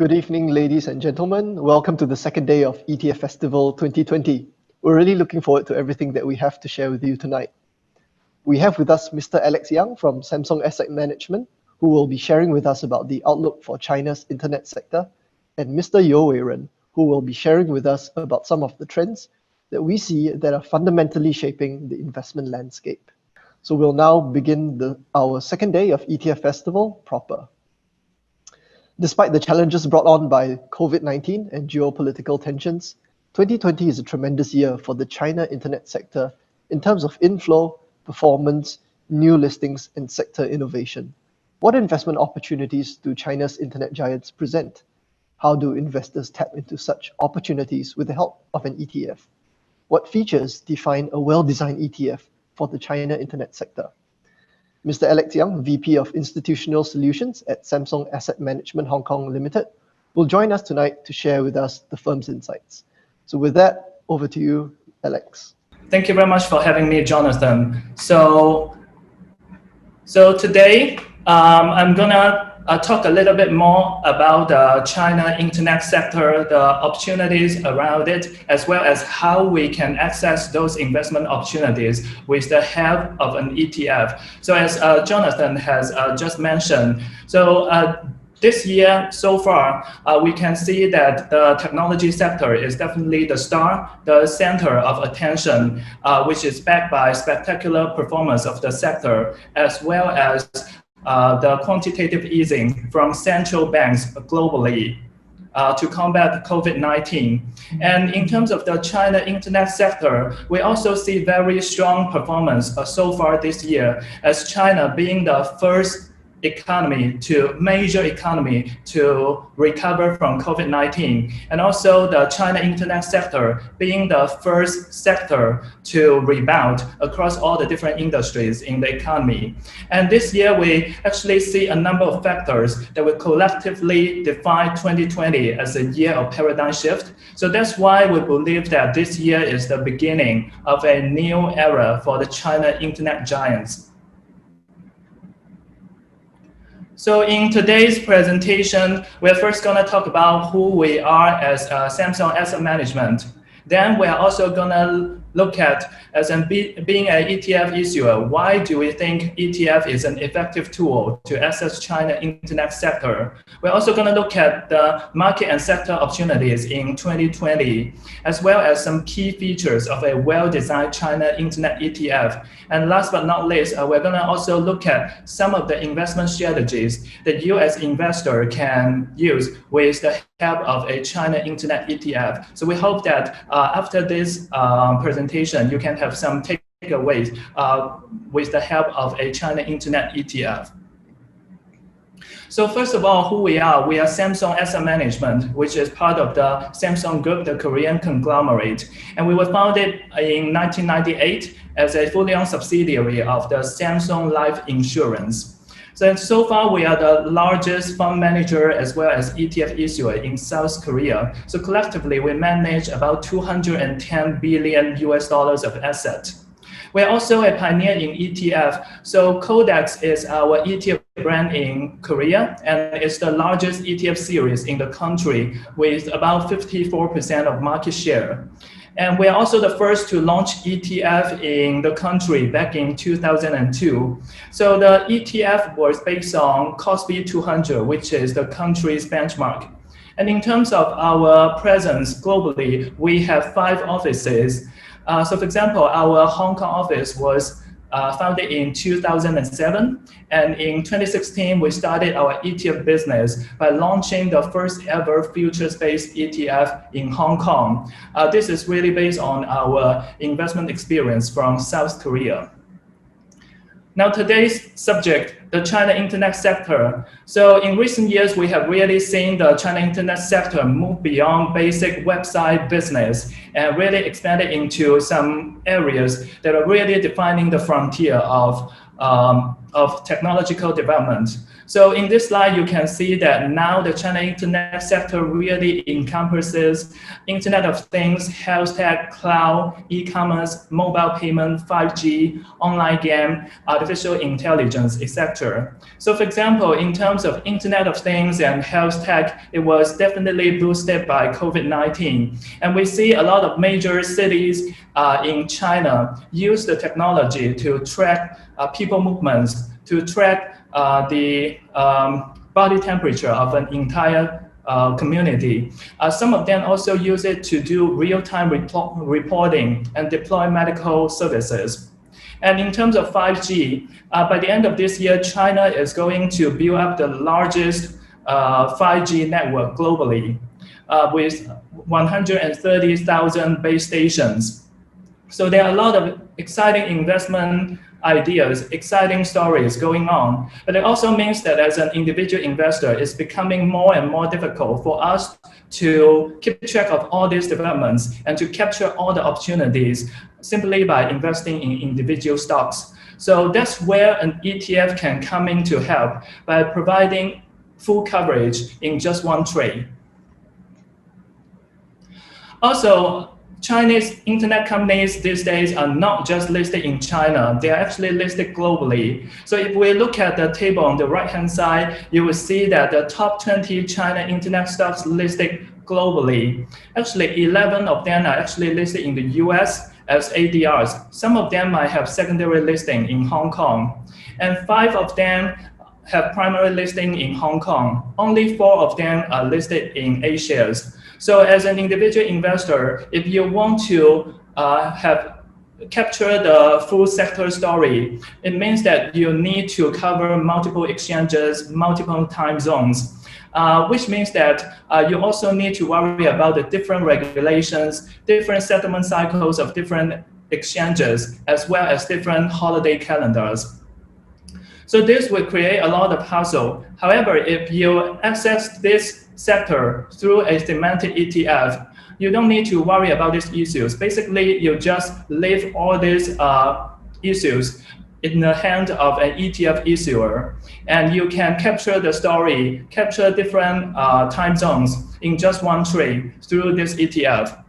Good evening, ladies and gentlemen. Welcome to the second day of ETFestival 2020. We're really looking forward to everything that we have to share with you tonight. We have with us Mr. Alex Yang from Samsung Asset Management, who will be sharing with us about the outlook for China's internet sector, and Mr. Yo Wei-ren, who will be sharing with us about some of the trends that we see that are fundamentally shaping the investment landscape. So we'll now begin our second day of ETFestival proper. Despite the challenges brought on by COVID-19 and geopolitical tensions, 2020 is a tremendous year for the China internet sector in terms of inflow, performance, new listings, and sector innovation. What investment opportunities do China's internet giants present? How do investors tap into such opportunities with the help of an ETF? What features define a well-designed ETF for the China internet sector? Mr. Alex Yang, VP of Institutional Solutions at Samsung Asset Management Hong Kong Limited, will join us tonight to share with us the firm's insights. So with that, over to you, Alex. Thank you very much for having me, Jonathan. So today, I'm gonna talk a little bit more about the China internet sector, the opportunities around it, as well as how we can access those investment opportunities with the help of an ETF. So as Jonathan has just mentioned, this year, so far, we can see that the technology sector is definitely the star, the center of attention, which is backed by spectacular performance of the sector, as well as the quantitative easing from central banks globally to combat COVID-19. And in terms of the China internet sector, we also see very strong performance so far this year, as China being the first major economy to recover from COVID-19, and also the China internet sector being the first sector to rebound across all the different industries in the economy. And this year, we actually see a number of factors that will collectively define 2020 as a year of paradigm shift. So that's why we believe that this year is the beginning of a new era for the China internet giants. So in today's presentation, we're first going to talk about who we are as Samsung Asset Management. Then we're also going to look at, as being an ETF issuer, why do we think ETF is an effective tool to access China internet sector? We're also going to look at the market and sector opportunities in 2020, as well as some key features of a well-designed China internet ETF. And last but not least, we're going to also look at some of the investment strategies that you as investor can use with the help of a China internet ETF. So we hope that after this presentation, you can have some takeaways with the help of a China internet ETF. So first of all, who we are Samsung Asset Management, which is part of the Samsung Group, the Korean conglomerate. And we were founded in 1998 as a fully owned subsidiary of the Samsung Life Insurance. So far, we are the largest fund manager as well as ETF issuer in South Korea. So collectively, we manage about $210 billion of assets. We're also a pioneer in ETF. So Codex is our ETF brand in Korea, and it's the largest ETF series in the country with about 54% of market share. And we are also the first to launch ETF in the country back in 2002. So the ETF was based on KOSPI 200, which is the country's benchmark. And in terms of our presence globally, we have 5 offices. So for example, our Hong Kong office was founded in 2007. And in 2016, we started our ETF business by launching the first ever futures-based ETF in Hong Kong. This is really based on our investment experience from South Korea. Now today's subject, the China internet sector. So in recent years, we have really seen the China internet sector move beyond basic website business and really expanded into some areas that are really defining the frontier of technological development. So in this slide, you can see that now the China internet sector really encompasses Internet of Things, health tech, cloud, e-commerce, mobile payment, 5G, online game, artificial intelligence, etc. So for example, in terms of Internet of Things and health tech, it was definitely boosted by COVID-19. And we see a lot of major cities in China use the technology to track people movements, to track the body temperature of an entire community. Some of them also use it to do real-time reporting and deploy medical services. And in terms of 5G, by the end of this year, China is going to build up the largest 5G network globally with 130,000 base stations. So there are a lot of exciting investment ideas, exciting stories going on. But it also means that as an individual investor, it's becoming more and more difficult for us to keep track of all these developments and to capture all the opportunities simply by investing in individual stocks. So that's where an ETF can come in to help by providing full coverage in just one trade. Also, Chinese internet companies these days are not just listed in China, they are actually listed globally. So if we look at the table on the right-hand side, you will see that the top 20 China internet stocks listed globally. Actually, 11 of them are actually listed in the US as ADRs. Some of them might have secondary listing in Hong Kong. And 5 of them have primary listing in Hong Kong. Only 4 of them are listed in A-shares. So as an individual investor, if you want to capture the full sector story, it means that you need to cover multiple exchanges, multiple time zones, which means that you also need to worry about the different regulations, different settlement cycles of different exchanges, as well as different holiday calendars. So this will create a lot of hassle. However, if you access this sector through a thematic ETF, you don't need to worry about these issues. Basically, you just leave all these issues in the hand of an ETF issuer, and you can capture the story, capture different time zones in just one trade through this ETF.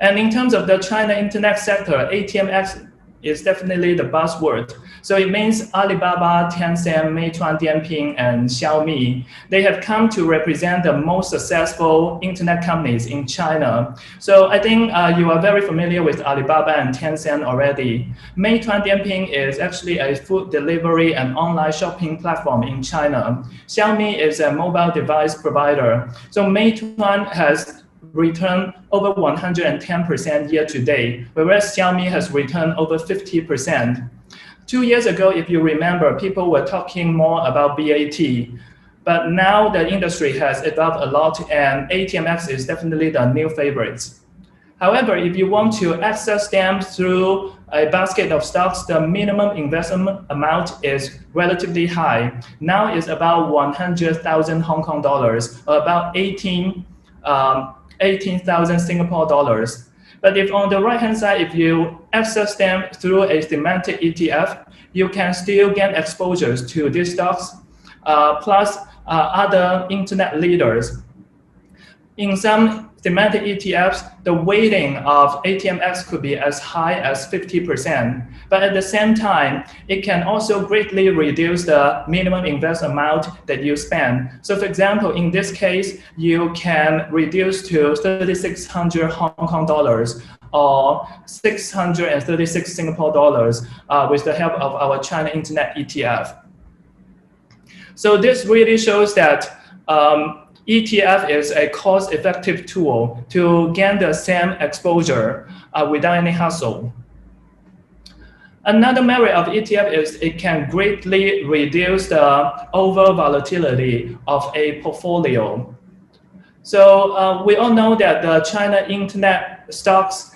And in terms of the China internet sector, ATMX is definitely the buzzword. So it means Alibaba, Tencent, Meituan Dianping, and Xiaomi. They have come to represent the most successful internet companies in China. So I think you are very familiar with Alibaba and Tencent already. Meituan Dianping is actually a food delivery and online shopping platform in China. Xiaomi is a mobile device provider. So Meituan has returned over 110% year to date, whereas Xiaomi has returned over 50%. 2 years ago, if you remember, people were talking more about BAT, but now the industry has evolved a lot and ATMX is definitely the new favorites. However, if you want to access them through a basket of stocks, the minimum investment amount is relatively high. Now it's about 100,000 Hong Kong dollars, or about 18,000 Singapore dollars. But if on the right-hand side, if you access them through a thematic ETF, you can still gain exposures to these stocks, plus other internet leaders. In some thematic ETFs, the weighting of ATMX could be as high as 50%. But at the same time, it can also greatly reduce the minimum investment amount that you spend. So for example, in this case, you can reduce to 3,600 Hong Kong dollars or 636 Singapore dollars with the help of our China Internet ETF. So this really shows that ETF is a cost-effective tool to gain the same exposure without any hassle. Another merit of ETF is it can greatly reduce the over volatility of a portfolio. So we all know that the China internet stocks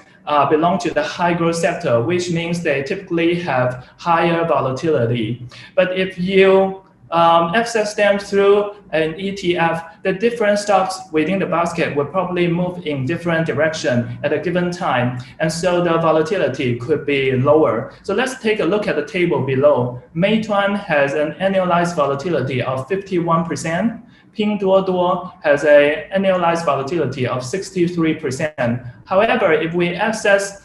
belong to the high growth sector, which means they typically have higher volatility. But if you access them through an ETF, the different stocks within the basket will probably move in different direction at a given time. And so the volatility could be lower. So let's take a look at the table below. Meituan has an annualized volatility of 51%. Pinduoduo has an annualized volatility of 63%. However, if we access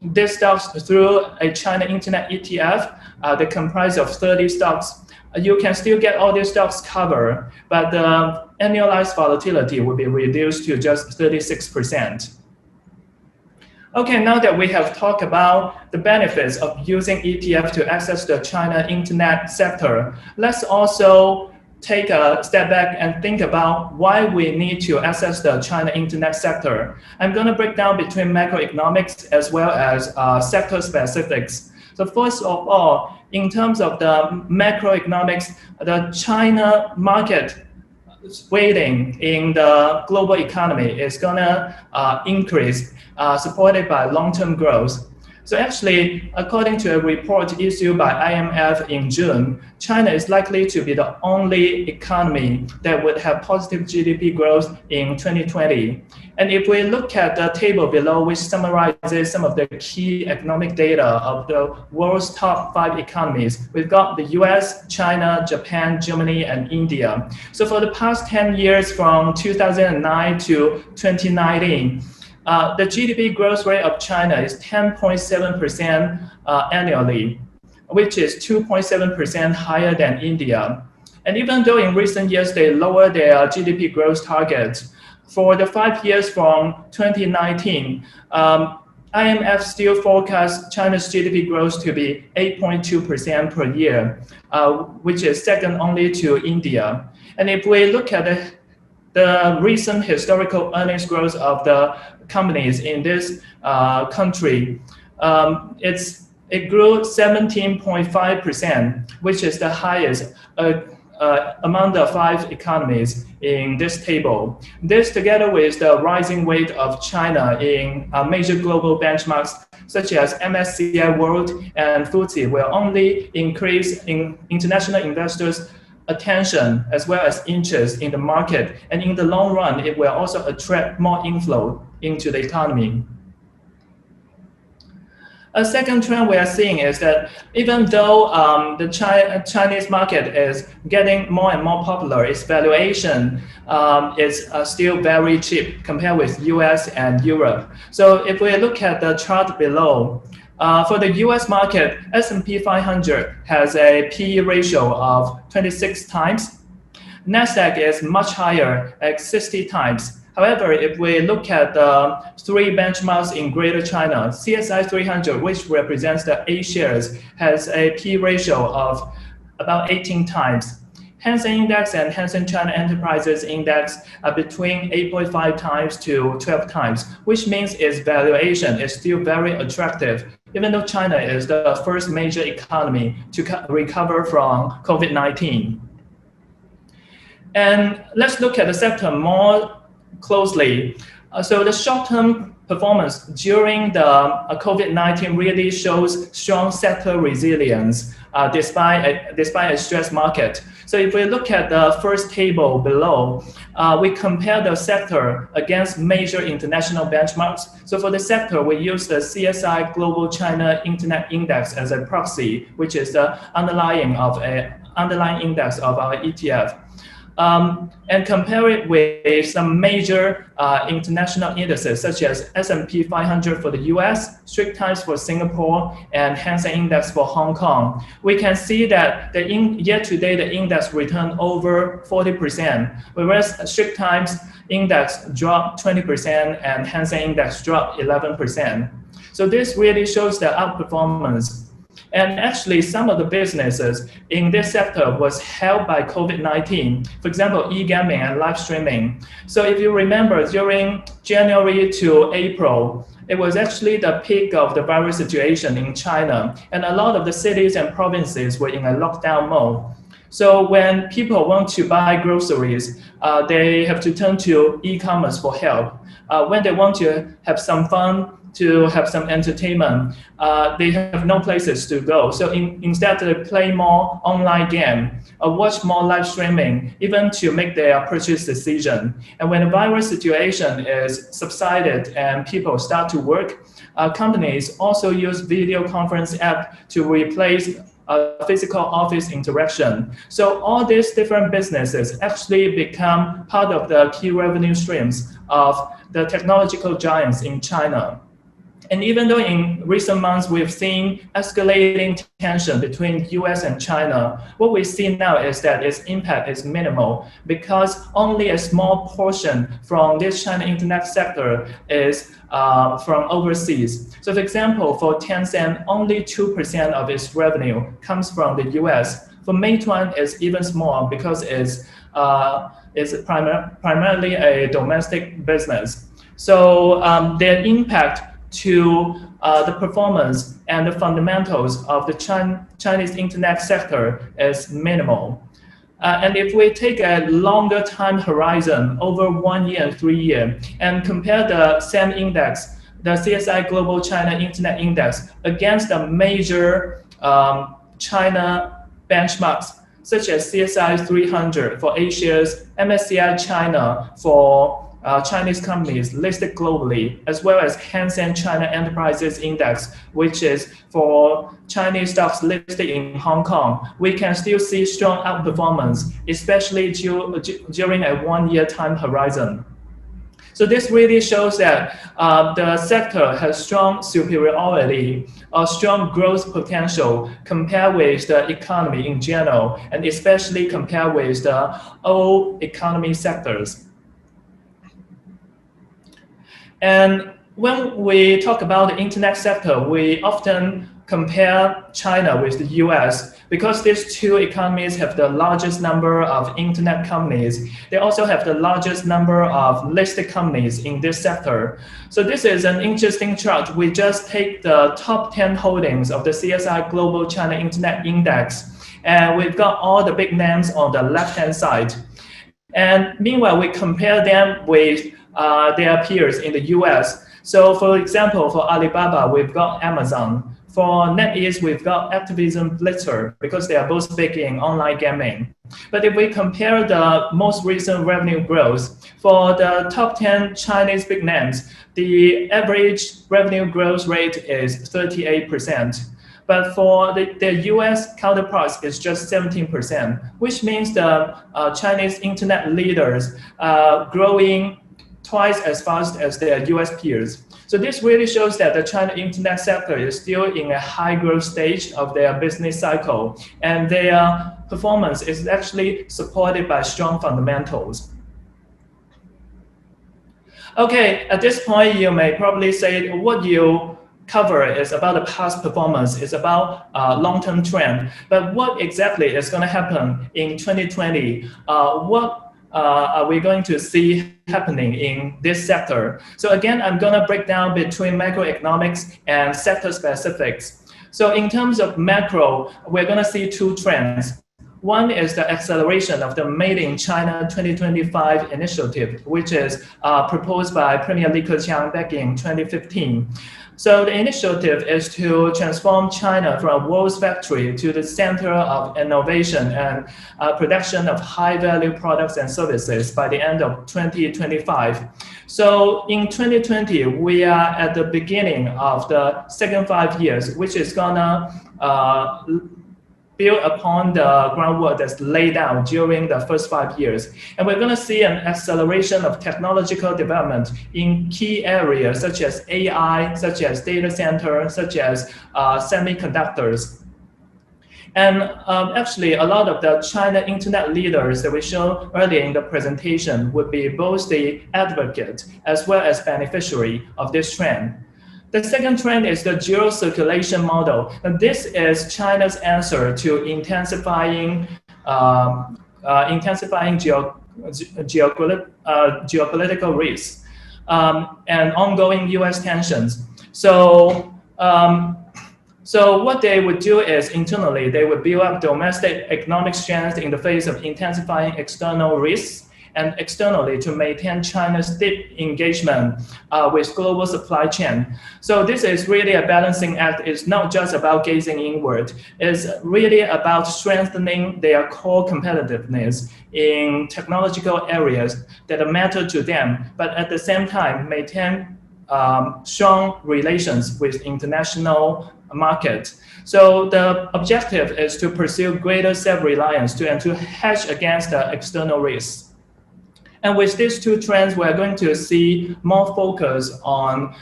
these stocks through a China Internet ETF that comprise of 30 stocks, you can still get all these stocks covered, but the annualized volatility will be reduced to just 36%. Okay, now that we have talked about the benefits of using ETF to access the China Internet sector, let's also take a step back and think about why we need to access the China Internet sector. I'm going to break down between macroeconomics as well as sector specifics. So first of all, in terms of the macroeconomics, the China market weighting in the global economy is going to increase, supported by long-term growth. So actually, according to a report issued by IMF in June, China is likely to be the only economy that would have positive GDP growth in 2020. And if we look at the table below, which summarizes some of the key economic data of the world's top 5 economies, we've got the US, China, Japan, Germany, and India. So for the past 10 years, from 2009 to 2019, the GDP growth rate of China is 10.7% annually, which is 2.7% higher than India. And even though in recent years they lowered their GDP growth target, for the 5 years from 2019, IMF still forecasts China's GDP growth to be 8.2% per year, which is second only to India. And if we look at the recent historical earnings growth of the companies in this country, it grew 17.5%, which is the highest among the 5 economies in this table. This, together with the rising weight of China in major global benchmarks such as MSCI World and FTSE, will only increase in international investors' attention as well as interest in the market. And in the long run, it will also attract more inflow into the economy. A second trend we are seeing is that even though the Chinese market is getting more and more popular, its valuation is still very cheap compared with US and Europe. So if we look at the chart below, for the US market, S&P 500 has a PE ratio of 26 times. NASDAQ is much higher at 60 times. However, if we look at the 3 benchmarks in Greater China, CSI 300, which represents the A shares, has a P ratio of about 18 times. Hang Seng Index and Hang Seng China Enterprises Index are between 8.5 times to 12 times, which means its valuation is still very attractive, even though China is the first major economy to recover from COVID-19. And let's look at the sector more closely. So the short-term performance during the COVID-19 really shows strong sector resilience despite a stressed market. So if we look at the first table below, we compare the sector against major international benchmarks. So for the sector, we use the CSI Global China Internet Index as a proxy, which is the underlying index of our ETF. And compare it with some major international indices such as S&P 500 for the US, Straits Times for Singapore, and Hang Seng Index for Hong Kong. We can see that year-to-date the index returned over 40%, whereas Straits Times Index dropped 20% and Hang Seng Index dropped 11%. So this really shows the outperformance. And actually, some of the businesses in this sector was helped by COVID-19, for example, e-gambling and live streaming. So if you remember, during January to April, it was actually the peak of the virus situation in China, and a lot of the cities and provinces were in a lockdown mode. So when people want to buy groceries, they have to turn to e-commerce for help. When they want to have some fun, to have some entertainment, they have no places to go. So instead they play more online game, or watch more live streaming, even to make their purchase decision. And when the virus situation is subsided and people start to work, companies also use video conference app to replace physical office interaction. So all these different businesses actually become part of the key revenue streams of the technological giants in China. And even though in recent months we've seen escalating tension between US and China, what we see now is that its impact is minimal because only a small portion from this China internet sector is from overseas. So for example, for Tencent, only 2% of its revenue comes from the US. For Meituan, it's even smaller because it's primarily a domestic business. So their impact to the performance and the fundamentals of the Chinese internet sector is minimal. And if we take a longer time horizon over 1 year and 3 years and compare the same index, the CSI Global China Internet Index, against the major China benchmarks, such as CSI 300 for A-shares, MSCI China for Chinese companies listed globally, as well as Hang Seng China Enterprises Index, which is for Chinese stocks listed in Hong Kong, we can still see strong outperformance, especially during a 1 year time horizon. So this really shows that the sector has strong superiority or strong growth potential compared with the economy in general, and especially compared with the old economy sectors. And when we talk about the internet sector, we often compare China with the US because these two economies have the largest number of internet companies. They also have the largest number of listed companies in this sector. So this is an interesting chart. We just take the top 10 holdings of the CSI Global China Internet Index, and we've got all the big names on the left-hand side. And meanwhile, we compare them with their peers in the US. So for example, for Alibaba, we've got Amazon. For NetEase, we've got Activision Blizzard because they are both big in online gaming. But if we compare the most recent revenue growth, for the top 10 Chinese big names, the average revenue growth rate is 38%. But for the US counterparts, it's just 17%, which means the Chinese internet leaders are growing twice as fast as their US peers. So this really shows that the China internet sector is still in a high growth stage of their business cycle, and their performance is actually supported by strong fundamentals. Okay, at this point, you may probably say what you cover is about the past performance, it's about long-term trend, but what exactly is going to happen in 2020? What are we going to see happening in this sector? So again, I'm going to break down between macroeconomics and sector specifics. So in terms of macro, we're going to see two trends. One is the acceleration of the Made in China 2025 initiative, which is proposed by Premier Li Keqiang back in 2015. So the initiative is to transform China from a world's factory to the center of innovation and production of high-value products and services by the end of 2025. So in 2020, we are at the beginning of the second 5 years, which is gonna build upon the groundwork that's laid down during the first 5 years. And we're going to see an acceleration of technological development in key areas such as AI, such as data center, such as semiconductors. And actually, a lot of the China internet leaders that we showed earlier in the presentation would be both the advocate as well as beneficiary of this trend. The second trend is the Geocirculation Model. And this is China's answer to intensifying geopolitical risks and ongoing US tensions. So what they would do is internally, they would build up domestic economic strength in the face of intensifying external risks. and externally to maintain China's deep engagement with global supply chain. So this is really a balancing act. It's not just about gazing inward. It's really about strengthening their core competitiveness in technological areas that matter to them, but at the same time maintain strong relations with international market. So the objective is to pursue greater self-reliance and to hedge against the external risks. And with these two trends, we're going to see more focus on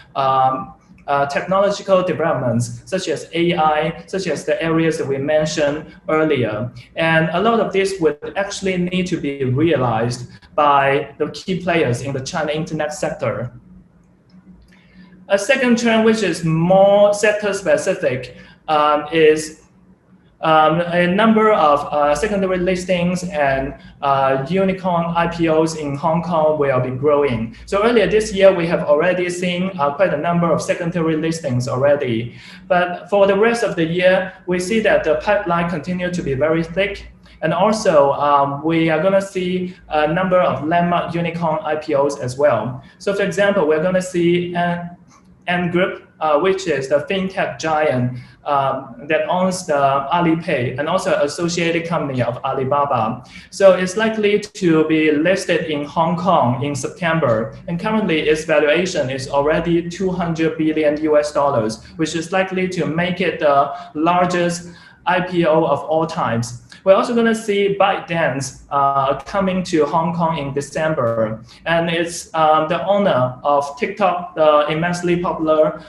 technological developments, such as AI, such as the areas that we mentioned earlier. And a lot of this would actually need to be realized by the key players in the China internet sector. A second trend, which is more sector specific, is a number of secondary listings and unicorn IPOs in Hong Kong will be growing. So earlier this year, we have already seen quite a number of secondary listings already. But for the rest of the year, we see that the pipeline continues to be very thick. And also, we are going to see a number of landmark unicorn IPOs as well. So for example, we're going to see Ant Group, which is the fintech giant that owns the Alipay and also associated company of Alibaba. So it's likely to be listed in Hong Kong in September. And currently its valuation is already $200 billion US, which is likely to make it the largest IPO of all times. We're also going to see ByteDance coming to Hong Kong in December. And it's the owner of TikTok, the immensely popular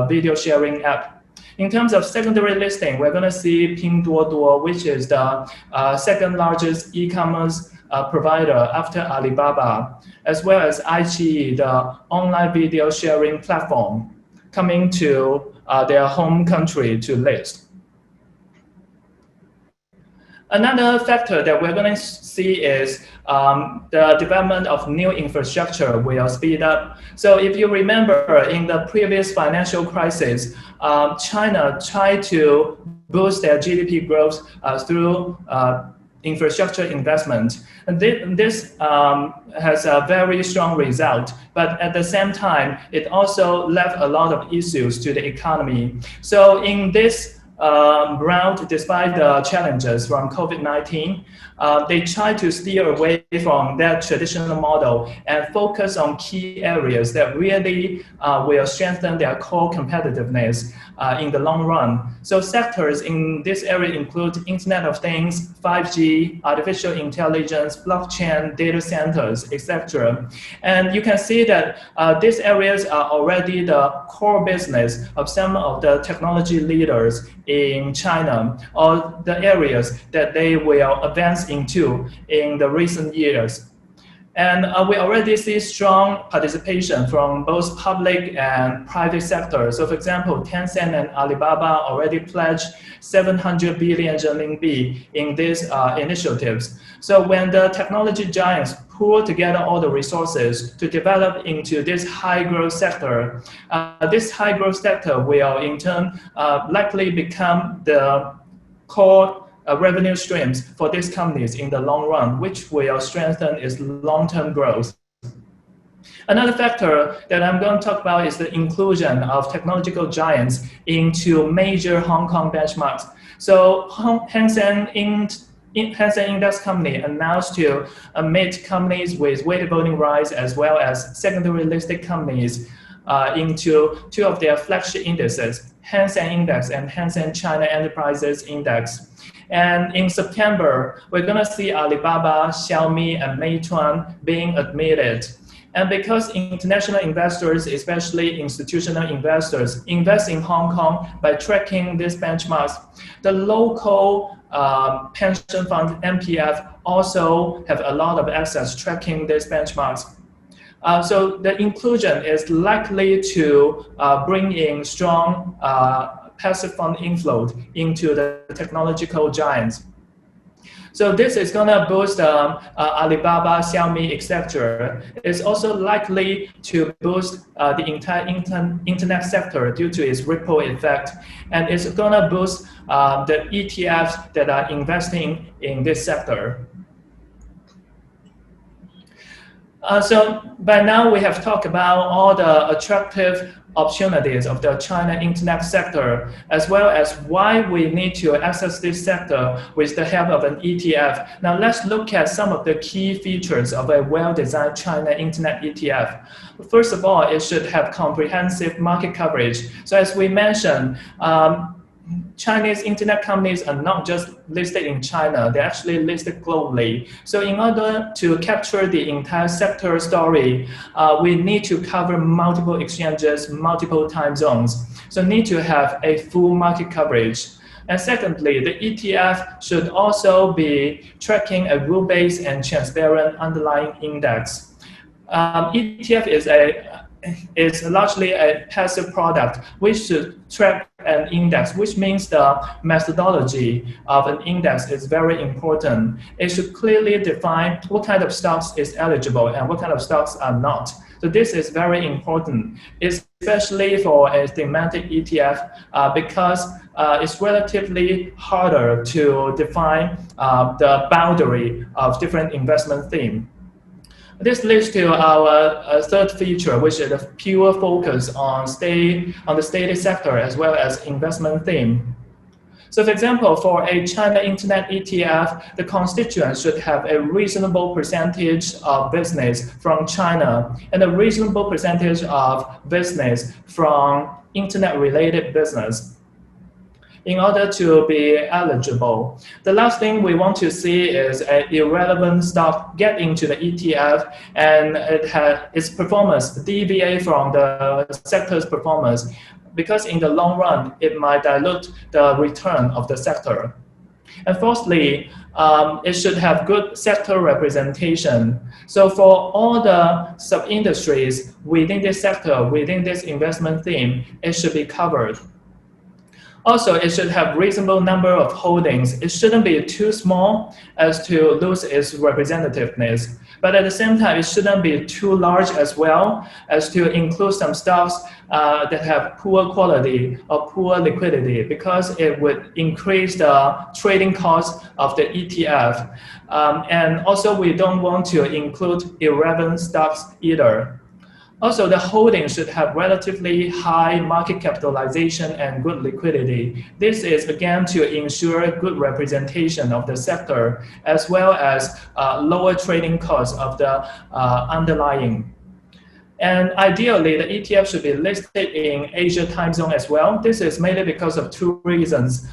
video sharing app. In terms of secondary listing, we're going to see Pinduoduo, which is the second largest e-commerce provider after Alibaba, as well as iQIYI, the online video sharing platform, coming to their home country to list. Another factor that we're going to see is the development of new infrastructure will speed up. So if you remember in the previous financial crisis, China tried to boost their GDP growth through infrastructure investment. And this has a very strong result, but at the same time, it also left a lot of issues to the economy. So in this round, despite the challenges from COVID-19, they try to steer away from that traditional model and focus on key areas that really will strengthen their core competitiveness in the long run. So sectors in this area include Internet of Things, 5G, artificial intelligence, blockchain, data centers, etc. And you can see that these areas are already the core business of some of the technology leaders in China, or the areas that they will advance into in the recent years. And we already see strong participation from both public and private sectors. So for example, Tencent and Alibaba already pledged 700 billion RMB in these initiatives. So when the technology giants pool together all the resources to develop into this high growth sector, this high growth sector will in turn likely become the core revenue streams for these companies in the long run, which will strengthen its long-term growth. Another factor that I'm going to talk about is the inclusion of technological giants into major Hong Kong benchmarks. So Hang Seng Index Company announced to admit companies with weighted voting rights as well as secondary listed companies into two of their flagship indices, Hang Seng Index and Hang Seng China Enterprises Index. And in September, we're going to see Alibaba, Xiaomi, and Meituan being admitted. And because international investors, especially institutional investors, invest in Hong Kong by tracking these benchmarks, the local pension fund, MPF, also have a lot of access tracking these benchmarks. So the inclusion is likely to bring in strong passive fund inflow into the technological giants. So this is going to boost Alibaba, Xiaomi, etc. It's also likely to boost the entire internet sector due to its ripple effect. And it's going to boost the ETFs that are investing in this sector. So by now we have talked about all the attractive opportunities of the China internet sector, as well as why we need to access this sector with the help of an ETF. Now let's look at some of the key features of a well-designed China internet ETF. First of all, it should have comprehensive market coverage. So as we mentioned, Chinese internet companies are not just listed in China, they're actually listed globally. So in order to capture the entire sector story, we need to cover multiple exchanges, multiple time zones. So need to have a full market coverage. And secondly, the ETF should also be tracking a rule-based and transparent underlying index. ETF is largely a passive product which should track an index, which means the methodology of an index is very important. It should clearly define what kind of stocks is eligible and what kind of stocks are not. So this is very important, especially for a thematic ETF, because it's relatively harder to define the boundary of different investment themes. This leads to our third feature, which is a pure focus on the stated sector as well as investment theme. So for example, for a China Internet ETF, the constituents should have a reasonable percentage of business from China and a reasonable percentage of business from Internet-related business in order to be eligible. The last thing we want to see is an irrelevant stock get into the ETF and its performance deviate from the sector's performance, because in the long run, it might dilute the return of the sector. And fourthly, it should have good sector representation. So for all the sub-industries within this sector, within this investment theme, it should be covered. Also, it should have reasonable number of holdings. It shouldn't be too small as to lose its representativeness. But at the same time, it shouldn't be too large as well as to include some stocks that have poor quality or poor liquidity, because it would increase the trading cost of the ETF. And also, we don't want to include irrelevant stocks either. Also, the holding should have relatively high market capitalization and good liquidity. This is again to ensure good representation of the sector, as well as lower trading costs of the underlying. And ideally, the ETF should be listed in Asia time zone as well. This is mainly because of two reasons.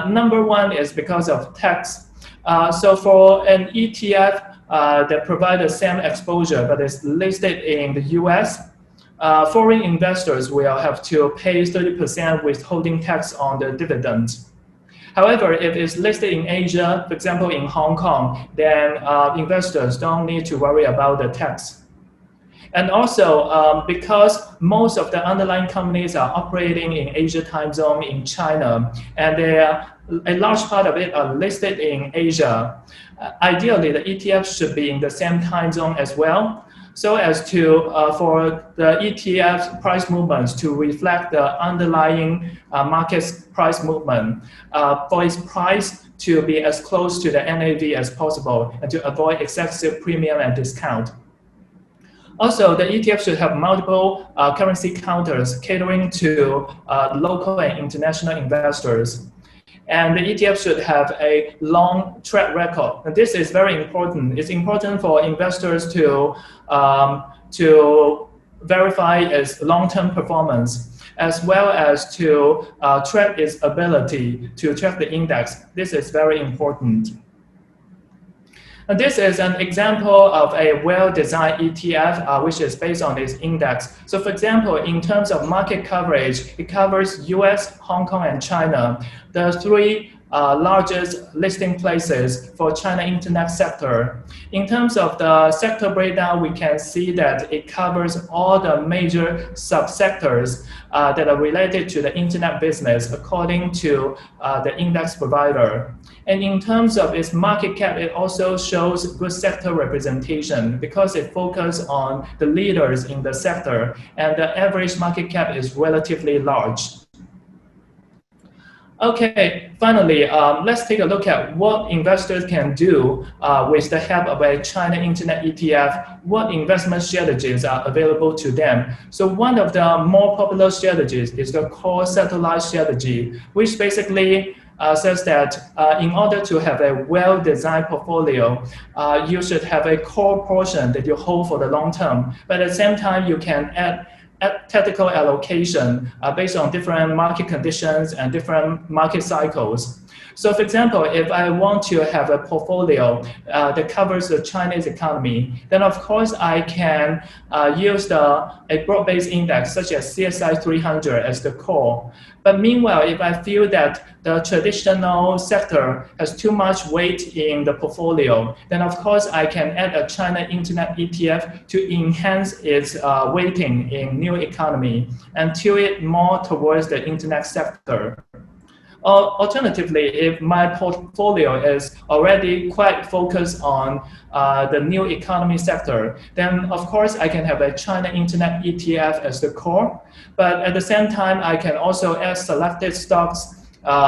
Number one is because of tax. So for an ETF, that provide the same exposure but is listed in the US, foreign investors will have to pay 30% withholding tax on the dividends. However, if it's listed in Asia, for example in Hong Kong, then investors don't need to worry about the tax. And also, because most of the underlying companies are operating in Asia time zone in China, and a large part of it are listed in Asia, ideally the ETF should be in the same time zone as well, so as to for the ETF price movements to reflect the underlying market's price movement, for its price to be as close to the NAV as possible and to avoid excessive premium and discount. Also, the ETF should have multiple currency counters catering to local and international investors. And the ETF should have a long track record. And this is very important. It's important for investors to verify its long-term performance, as well as to track its ability to track the index. This is very important. And this is an example of a well-designed ETF, which is based on this index. So for example, in terms of market coverage, it covers US, Hong Kong, and China, the three largest listing places for China internet sector. In terms of the sector breakdown, we can see that it covers all the major subsectors that are related to the internet business according to the index provider. And in terms of its market cap, it also shows good sector representation because it focuses on the leaders in the sector, and the average market cap is relatively large. Okay, finally, let's take a look at what investors can do with the help of a China Internet ETF, what investment strategies are available to them. So one of the more popular strategies is the core satellite strategy, which basically says that in order to have a well-designed portfolio, you should have a core portion that you hold for the long term, but at the same time, you can add tactical allocation based on different market conditions and different market cycles. So for example, if I want to have a portfolio that covers the Chinese economy, then of course I can use a broad-based index such as CSI 300 as the core. But meanwhile, if I feel that the traditional sector has too much weight in the portfolio, then of course I can add a China Internet ETF to enhance its weighting in new economy and tilt it more towards the internet sector. Alternatively, if my portfolio is already quite focused on the new economy sector, then of course I can have a China Internet ETF as the core. But at the same time, I can also add selected stocks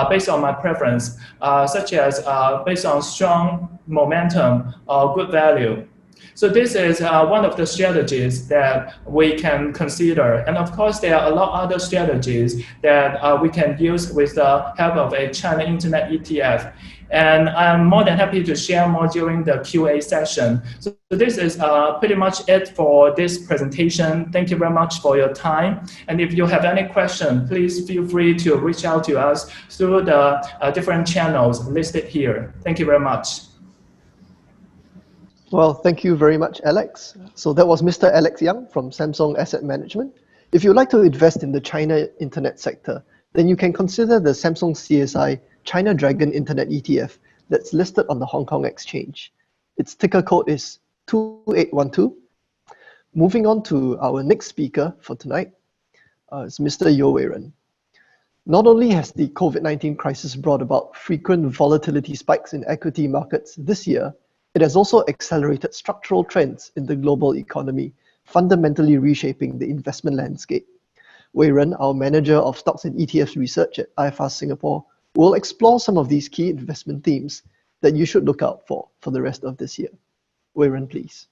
based on my preference, such as based on strong momentum or good value. So this is one of the strategies that we can consider. And of course, there are a lot of other strategies that we can use with the help of a China Internet ETF. And I'm more than happy to share more during the QA session. So this is pretty much it for this presentation. Thank you very much for your time. And if you have any question, please feel free to reach out to us through the different channels listed here. Thank you very much. Well, thank you very much, Alex. So that was Mr. Alex Yang from Samsung Asset Management. If you'd like to invest in the China internet sector, then you can consider the Samsung CSI China Dragon Internet ETF that's listed on the Hong Kong Exchange. Its ticker code is 2812. Moving on to our next speaker for tonight is Mr. Yeo Wei Ren. Not only has the COVID-19 crisis brought about frequent volatility spikes in equity markets this year, it has also accelerated structural trends in the global economy, fundamentally reshaping the investment landscape. Wei Ren, our Manager of Stocks and ETFs Research at IFAS Singapore, will explore some of these key investment themes that you should look out for the rest of this year. Wei Ren, please.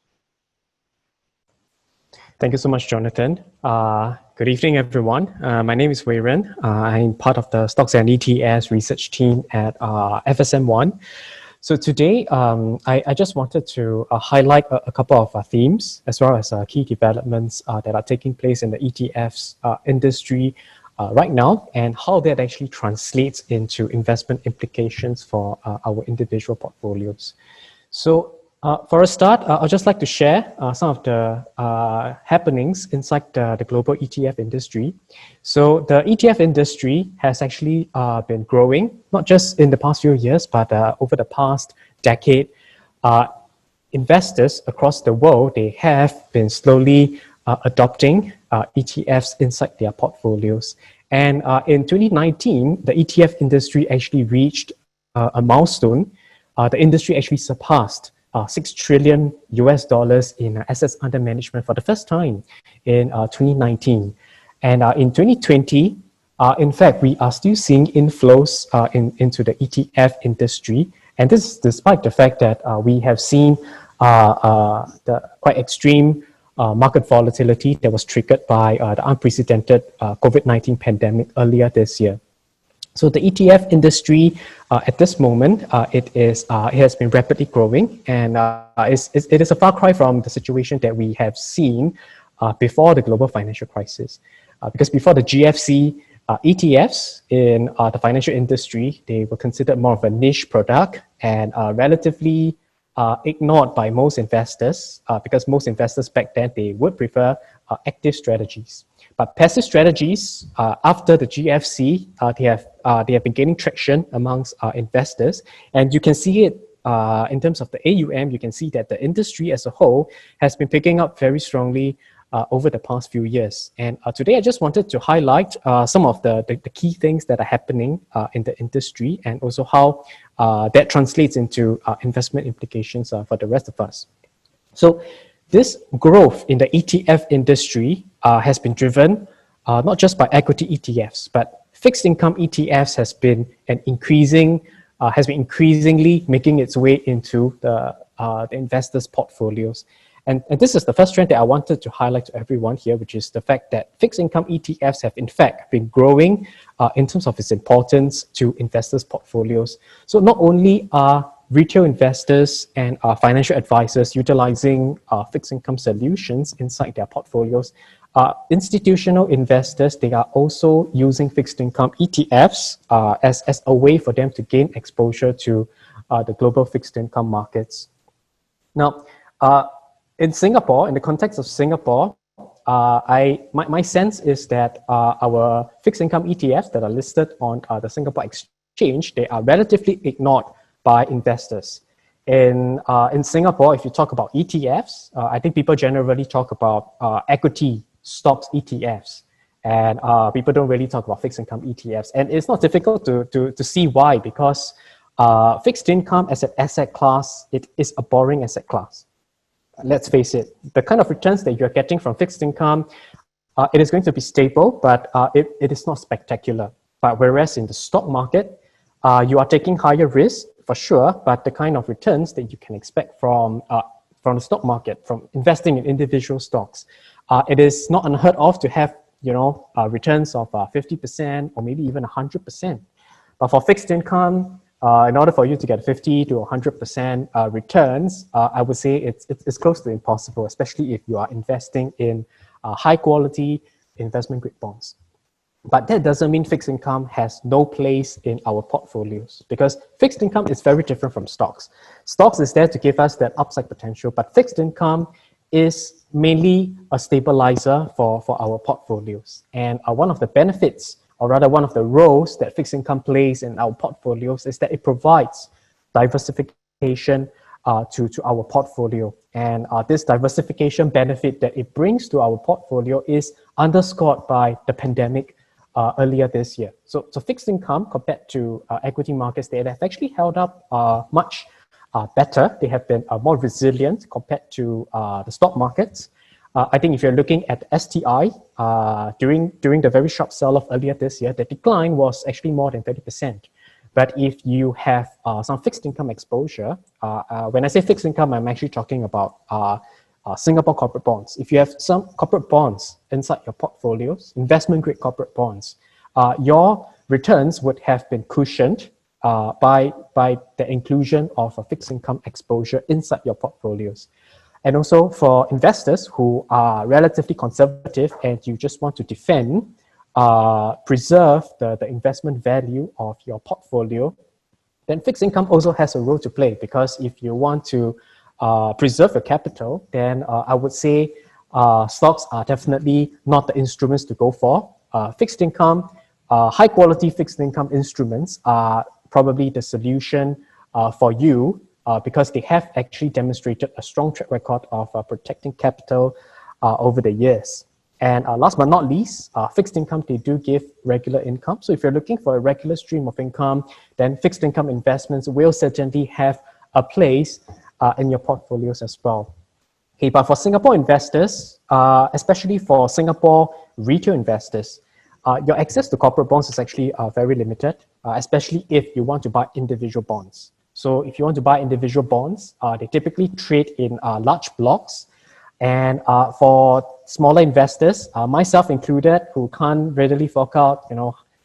Thank you so much, Jonathan. Good evening, everyone. My name is Wei Ren. I'm part of the Stocks and ETFs research team at FSM. So today, I just wanted to highlight a couple of themes as well as key developments that are taking place in the ETFs industry right now and how that actually translates into investment implications for our individual portfolios. So for a start, I'd just like to share some of the happenings inside the global ETF industry. So the ETF industry has actually been growing, not just in the past few years, but over the past decade. Investors across the world, they have been slowly adopting ETFs inside their portfolios. And in 2019, the ETF industry actually reached a milestone. The industry actually surpassed $6 trillion in assets under management for the first time in 2019. And in 2020, in fact, we are still seeing inflows into the ETF industry. And this is despite the fact that we have seen the quite extreme market volatility that was triggered by the unprecedented COVID-19 pandemic earlier this year. So the ETF industry at this moment, it has been rapidly growing, and it is a far cry from the situation that we have seen before the global financial crisis. Because before the GFC, ETFs in the financial industry, they were considered more of a niche product and relatively ignored by most investors because most investors back then, they would prefer active strategies. But passive strategies, after the GFC, they have been gaining traction amongst investors. And you can see it in terms of the AUM, you can see that the industry as a whole has been picking up very strongly over the past few years. And today I just wanted to highlight some of the key things that are happening in the industry and also how that translates into investment implications for the rest of us. So this growth in the ETF industry has been driven not just by equity ETFs, but fixed income ETFs has been increasingly making its way into the investors' portfolios. And this is the first trend that I wanted to highlight to everyone here, which is the fact that fixed income ETFs have in fact been growing in terms of its importance to investors' portfolios. So not only are retail investors and financial advisors utilizing fixed income solutions inside their portfolios, institutional investors, they are also using fixed income ETFs as a way for them to gain exposure to the global fixed income markets. Now, in Singapore, in the context of Singapore, my sense is that our fixed income ETFs that are listed on the Singapore Exchange, they are relatively ignored by investors. In Singapore, if you talk about ETFs, I think people generally talk about equity stocks ETFs, and people don't really talk about fixed income ETFs. And it's not difficult to see why, because fixed income as an asset class, it is a boring asset class. Let's face it, the kind of returns that you're getting from fixed income, it is going to be stable, but it is not spectacular. But whereas in the stock market, you are taking higher risk for sure, but the kind of returns that you can expect from the stock market, from investing in individual stocks, it is not unheard of to have returns of 50% or maybe even 100%. But for fixed income, in order for you to get 50 to 100% returns, I would say it's close to impossible, especially if you are investing in high quality investment grade bonds. But that doesn't mean fixed income has no place in our portfolios, because fixed income is very different from stocks. Stocks is there to give us that upside potential, but fixed income is mainly a stabilizer for our portfolios. And one of the benefits, or rather one of the roles that fixed income plays in our portfolios, is that it provides diversification to our portfolio. And this diversification benefit that it brings to our portfolio is underscored by the pandemic earlier this year. So fixed income compared to equity markets, they have actually held up much better. They have been more resilient compared to the stock markets. I think if you're looking at STI, during the very sharp sell-off earlier this year, the decline was actually more than 30%. But if you have some fixed income exposure, when I say fixed income, I'm actually talking about Singapore corporate bonds. If you have some corporate bonds inside your portfolios, investment-grade corporate bonds, your returns would have been cushioned by the inclusion of a fixed income exposure inside your portfolios. And also for investors who are relatively conservative and you just want to defend, preserve the investment value of your portfolio, then fixed income also has a role to play, because if you want to preserve your capital, then I would say stocks are definitely not the instruments to go for. Fixed income, high quality fixed income instruments are probably the solution for you, because they have actually demonstrated a strong track record of protecting capital over the years. And last but not least, fixed income, they do give regular income. So if you're looking for a regular stream of income, then fixed income investments will certainly have a place in your portfolios as well. Okay, but for Singapore investors, especially for Singapore retail investors, your access to corporate bonds is actually very limited, especially if you want to buy individual bonds. So if you want to buy individual bonds, they typically trade in large blocks. And for smaller investors, myself included, who can't readily fork out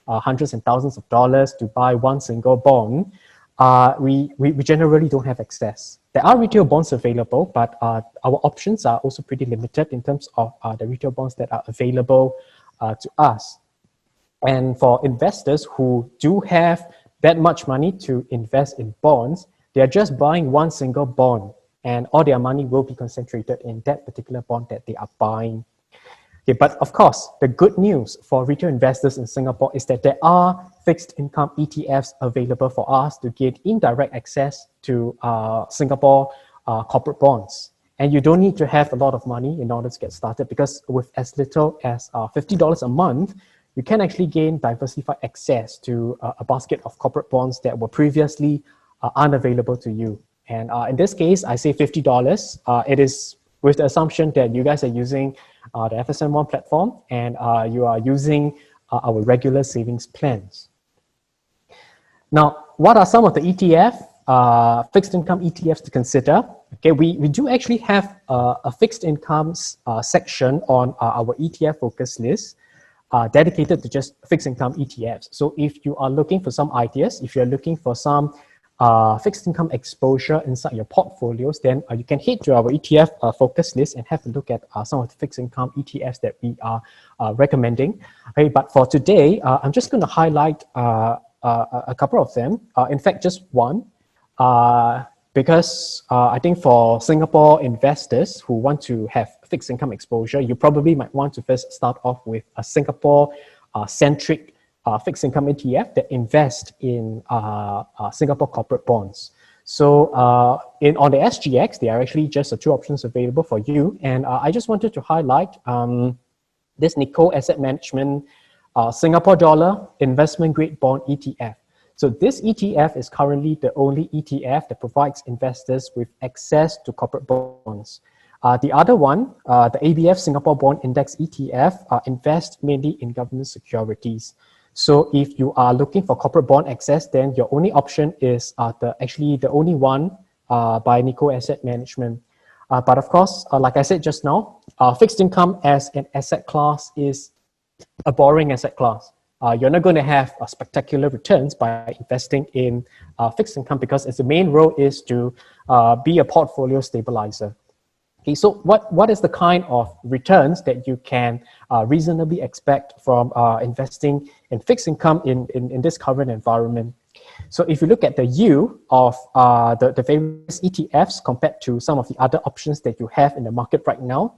hundreds and thousands of dollars to buy one single bond, we generally don't have access. There are retail bonds available, but our options are also pretty limited in terms of the retail bonds that are available to us. And for investors who do have that much money to invest in bonds, they are just buying one single bond, and all their money will be concentrated in that particular bond that they are buying. Okay, but of course, the good news for retail investors in Singapore is that there are fixed income ETFs available for us to get indirect access to Singapore corporate bonds. And you don't need to have a lot of money in order to get started, because with as little as $50 a month, you can actually gain diversified access to a basket of corporate bonds that were previously unavailable to you. And in this case, I say $50. It is with the assumption that you guys are using the FSM platform, and you are using our regular savings plans. Now, what are some of the ETF, fixed income ETFs to consider? Okay, we do actually have a fixed income section on our ETF focus list dedicated to just fixed income ETFs. So if you are looking for some ideas, if you're looking for some fixed income exposure inside your portfolios, then you can head to our ETF focus list and have a look at some of the fixed income ETFs that we are recommending. Okay, but for today, I'm just going to highlight a couple of them. In fact, just one, because I think for Singapore investors who want to have fixed income exposure, you probably might want to first start off with a Singapore-centric fixed income ETF that invest in Singapore corporate bonds. So on the SGX, there are actually just two options available for you. And I just wanted to highlight this Nikko Asset Management Singapore dollar investment grade bond ETF. So this ETF is currently the only ETF that provides investors with access to corporate bonds. The other one, the ABF Singapore Bond Index ETF, invests mainly in government securities. So if you are looking for corporate bond access, then your only option is the only one by Nikko Asset Management. But of course, like I said just now, fixed income as an asset class is a boring asset class. You're not going to have spectacular returns by investing in fixed income because its main role is to be a portfolio stabilizer. Okay, so what is the kind of returns that you can reasonably expect from investing in fixed income in this current environment? So if you look at the yield of the various ETFs compared to some of the other options that you have in the market right now,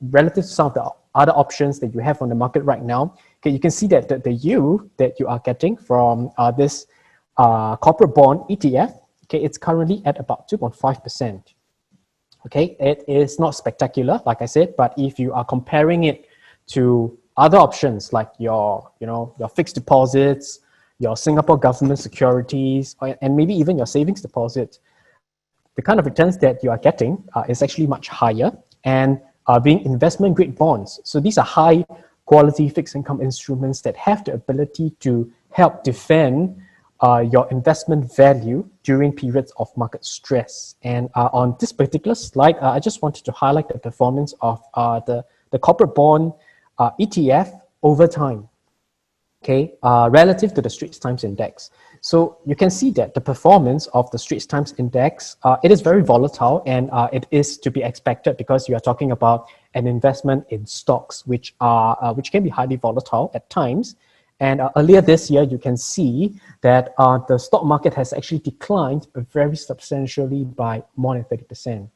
relative to some of the other options that you have on the market right now, okay, you can see that the yield that you are getting from this corporate bond ETF, okay, it's currently at about 2.5%. Okay, it is not spectacular, like I said, but if you are comparing it to other options like your fixed deposits, your Singapore government securities, and maybe even your savings deposit, the kind of returns that you are getting is actually much higher, and being investment grade bonds. So these are high quality fixed income instruments that have the ability to help defend your investment value during periods of market stress. And on this particular slide, I just wanted to highlight the performance of the corporate bond ETF over time, okay, relative to the Straits Times Index. So you can see that the performance of the Straits Times Index, it is very volatile, and it is to be expected because you are talking about an investment in stocks which can be highly volatile at times. And earlier this year, you can see that the stock market has actually declined very substantially by more than 30%.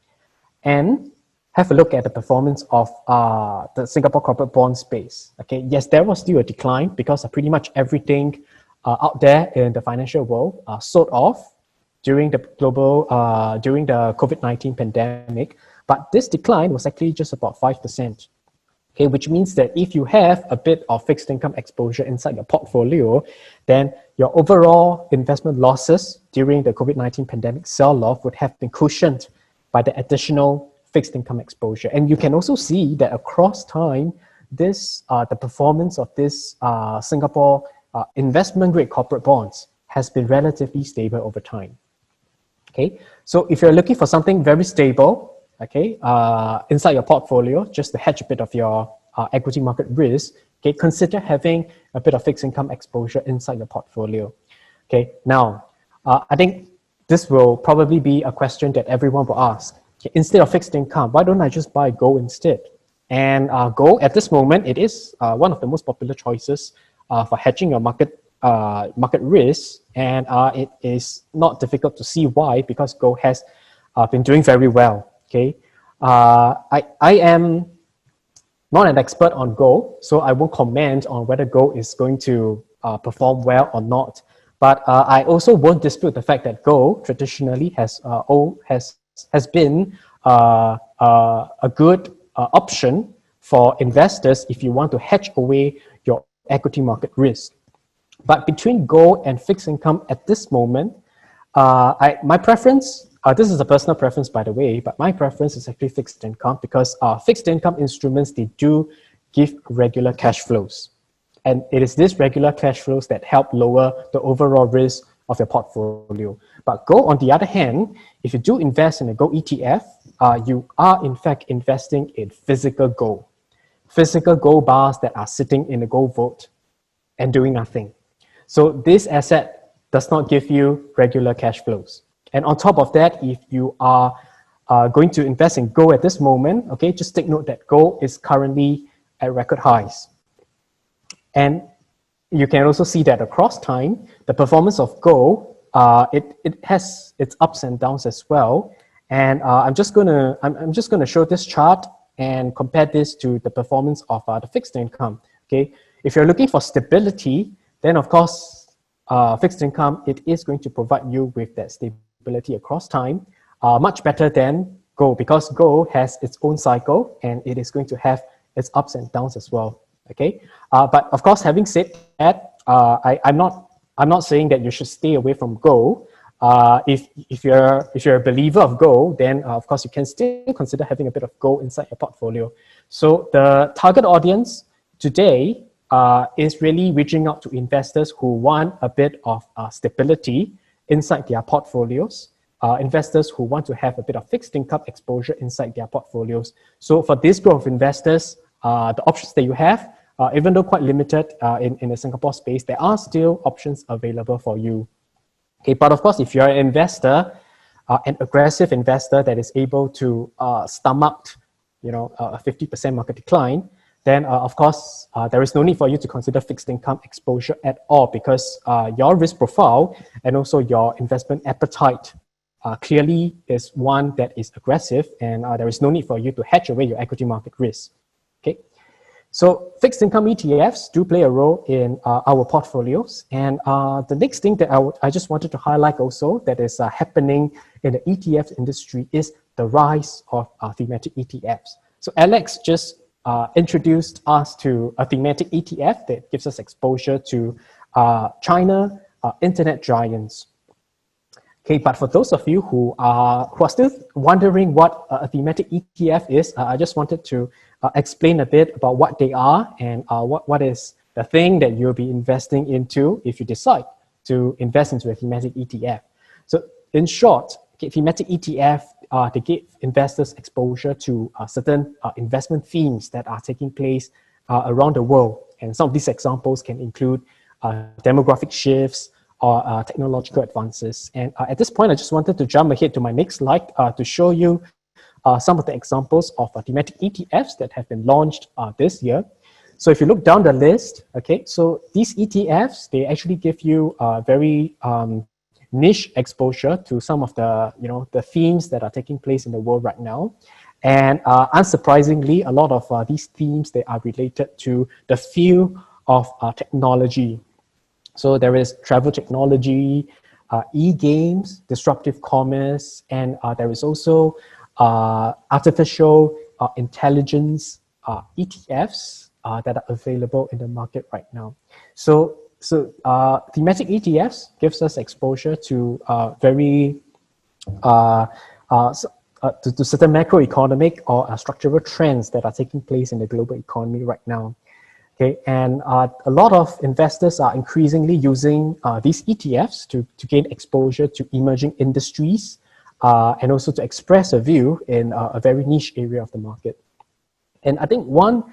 And have a look at the performance of the Singapore corporate bond space. Okay, yes, there was still a decline because pretty much everything out there in the financial world sold off during the COVID-19 pandemic. But this decline was actually just about 5%. Okay, which means that if you have a bit of fixed income exposure inside your portfolio, then your overall investment losses during the COVID-19 pandemic sell-off would have been cushioned by the additional fixed income exposure. And you can also see that across time, the performance of this Singapore investment-grade corporate bonds has been relatively stable over time. Okay, so if you're looking for something very stable, okay, inside your portfolio, just to hedge a bit of your equity market risk, okay, consider having a bit of fixed income exposure inside your portfolio. Okay, now, I think this will probably be a question that everyone will ask. Okay, instead of fixed income, why don't I just buy gold instead? And gold, at this moment, it is one of the most popular choices for hedging your market risk, and it is not difficult to see why, because gold has been doing very well. Okay, I am not an expert on gold, so I won't comment on whether gold is going to perform well or not. But I also won't dispute the fact that gold traditionally has been a good option for investors if you want to hedge away your equity market risk. But between gold and fixed income at this moment, my preference, this is a personal preference by the way, but my preference is actually fixed income, because fixed income instruments, they do give regular cash flows. And it is these regular cash flows that help lower the overall risk of your portfolio. But gold, on the other hand, if you do invest in a gold ETF, you are in fact investing in physical gold bars that are sitting in a gold vault and doing nothing. So this asset does not give you regular cash flows. And on top of that, if you are going to invest in gold at this moment, okay, just take note that gold is currently at record highs. And you can also see that across time, the performance of gold, it has its ups and downs as well. And I'm just gonna show this chart and compare this to the performance of the fixed income. Okay, if you're looking for stability, then of course, fixed income, it is going to provide you with that stability across time, much better than gold, because gold has its own cycle and it is going to have its ups and downs as well. Okay, but of course, having said that, I'm not saying that you should stay away from gold. If you're a believer of gold, then of course you can still consider having a bit of gold inside your portfolio. So the target audience today is really reaching out to investors who want a bit of stability inside their portfolios. Investors who want to have a bit of fixed income exposure inside their portfolios. So for this group of investors, the options that you have, even though quite limited in the Singapore space, there are still options available for you. Okay, but of course, if you're an investor, an aggressive investor that is able to stomach, a 50% market decline, then of course, there is no need for you to consider fixed income exposure at all, because your risk profile and also your investment appetite clearly is one that is aggressive, and there is no need for you to hedge away your equity market risk. Okay, so fixed income ETFs do play a role in our portfolios, and the next thing that I just wanted to highlight also that is happening in the ETF industry is the rise of thematic ETFs. So Alex just introduced us to a thematic ETF that gives us exposure to China internet giants. Okay, but for those of you who are still wondering what a thematic ETF is, I just wanted to explain a bit about what they are and what is the thing that you'll be investing into if you decide to invest into a thematic ETF. So in short, okay, thematic ETF, they give investors exposure to certain investment themes that are taking place around the world. And some of these examples can include demographic shifts, or technological advances. And at this point, I just wanted to jump ahead to my next slide to show you some of the examples of thematic ETFs that have been launched this year. So if you look down the list, okay, so these ETFs, they actually give you very niche exposure to some of the, the themes that are taking place in the world right now. And unsurprisingly, a lot of these themes, they are related to the field of technology. So there is travel technology, e-games, disruptive commerce, and there is also artificial intelligence ETFs that are available in the market right now. So thematic ETFs gives us exposure to to certain macroeconomic or structural trends that are taking place in the global economy right now. Okay, and a lot of investors are increasingly using these ETFs to gain exposure to emerging industries and also to express a view in a very niche area of the market. And I think one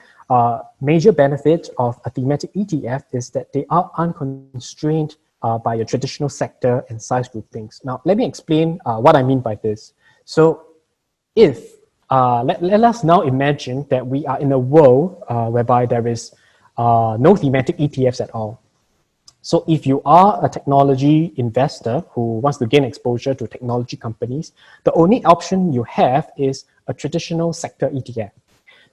major benefit of a thematic ETF is that they are unconstrained by your traditional sector and size groupings. Now, let me explain what I mean by this. So if, let us now imagine that we are in a world whereby there is no thematic ETFs at all. So if you are a technology investor who wants to gain exposure to technology companies, the only option you have is a traditional sector ETF.